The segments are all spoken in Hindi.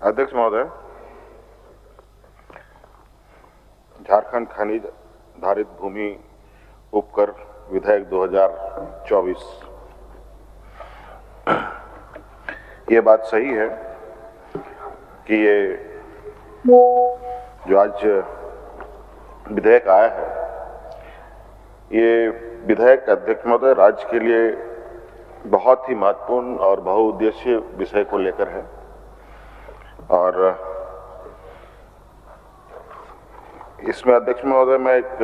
अध्यक्ष महोदय, झारखंड खनिज धारित भूमि उपकर विधेयक 2024, ये बात सही है कि ये जो आज विधेयक आया है, ये विधेयक अध्यक्ष महोदय राज्य के लिए बहुत ही महत्वपूर्ण और बहुउद्देशीय विषय को लेकर है। और इसमें अध्यक्ष महोदय मैं एक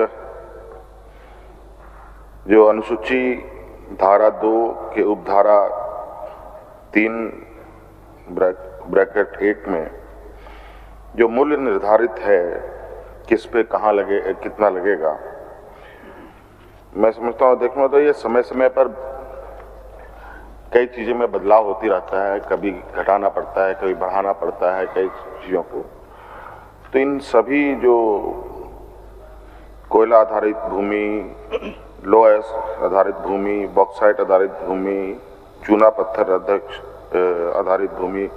जो अनुसूची धारा 2 के उपधारा 3 ब्रैकेट 8 में जो मूल्य निर्धारित है किस पे कहाँ लगे, कितना लगेगा, मैं समझता हूँ अध्यक्ष महोदय ये समय समय पर कई चीज़ों में बदलाव होती रहता है, कभी घटाना पड़ता है, कभी बढ़ाना पड़ता है कई चीज़ों को। तो इन सभी जो कोयला आधारित भूमि, लोएस आधारित भूमि, बॉक्साइट आधारित भूमि, चूना पत्थर आधारित भूमि,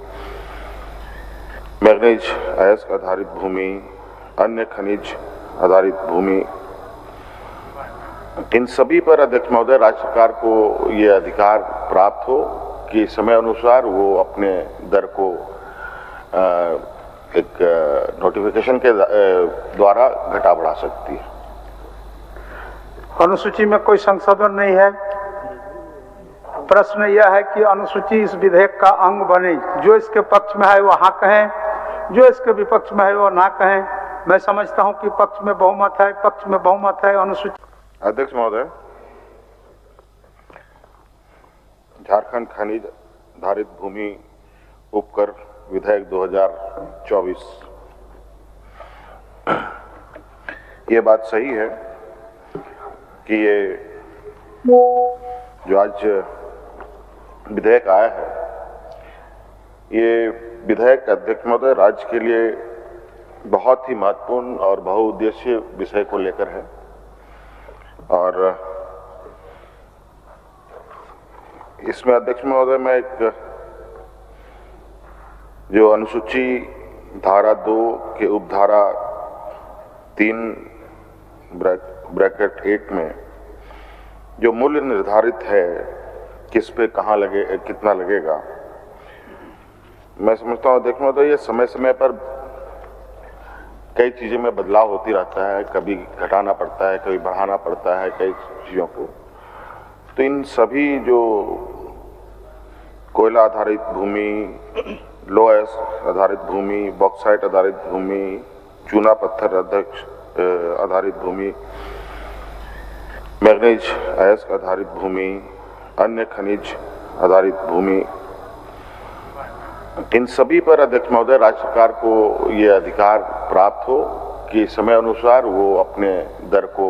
मैग्नीज अयस्क आधारित भूमि, अन्य खनिज आधारित भूमि, इन सभी पर अध्यक्ष महोदय राज्य सरकार को ये अधिकार प्राप्त हो कि समय अनुसार वो अपने दर को एक नोटिफिकेशन के द्वारा घटा बढ़ा सकती है। अनुसूची में कोई संशोधन नहीं है। प्रश्न यह है कि अनुसूची इस विधेयक का अंग बने। जो इसके पक्ष में है वो हाँ कहें, जो इसके विपक्ष में है वो ना कहें। मैं समझता हूं कि पक्ष में बहुमत है, पक्ष में बहुमत है। अनुसूची अध्यक्ष महोदय, झारखंड खनिज धारित भूमि उपकर विधेयक 2024, ये बात सही है कि ये जो आज विधेयक आया है, ये विधेयक अध्यक्ष महोदय राज्य के लिए बहुत ही महत्वपूर्ण और बहुउद्देशीय विषय को लेकर है। और इसमें अध्यक्ष महोदय मैं एक जो अनुसूची धारा 2 के उपधारा 3 ब्रैकेट 8 में जो मूल्य निर्धारित है किस पे कहाँ लगे, कितना लगेगा, मैं समझता हूँ अध्यक्ष महोदय ये समय समय पर कई चीज़ों में बदलाव होती रहता है, कभी घटाना पड़ता है, कभी बढ़ाना पड़ता है कई चीज़ों को। तो इन सभी जो कोयला आधारित भूमि, लोएस आधारित भूमि, बॉक्साइट आधारित भूमि, चूना पत्थर आधारित भूमि, मैग्नीज अयस्क आधारित भूमि, अन्य खनिज आधारित भूमि, इन सभी पर अध्यक्ष महोदय राज्य सरकार को ये अधिकार प्राप्त हो कि समय अनुसार वो अपने दर को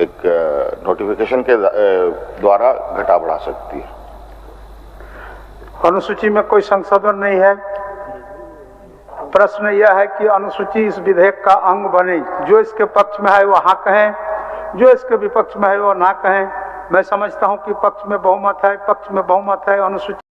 एक नोटिफिकेशन के द्वारा घटा बढ़ा सकती है। अनुसूची में कोई संशोधन नहीं है। प्रश्न यह है कि अनुसूची इस विधेयक का अंग बने। जो इसके पक्ष में है वो हाँ कहें, जो इसके विपक्ष में है वो ना कहें। मैं समझता हूं कि पक्ष में बहुमत है, पक्ष में बहुमत है। अनुसूची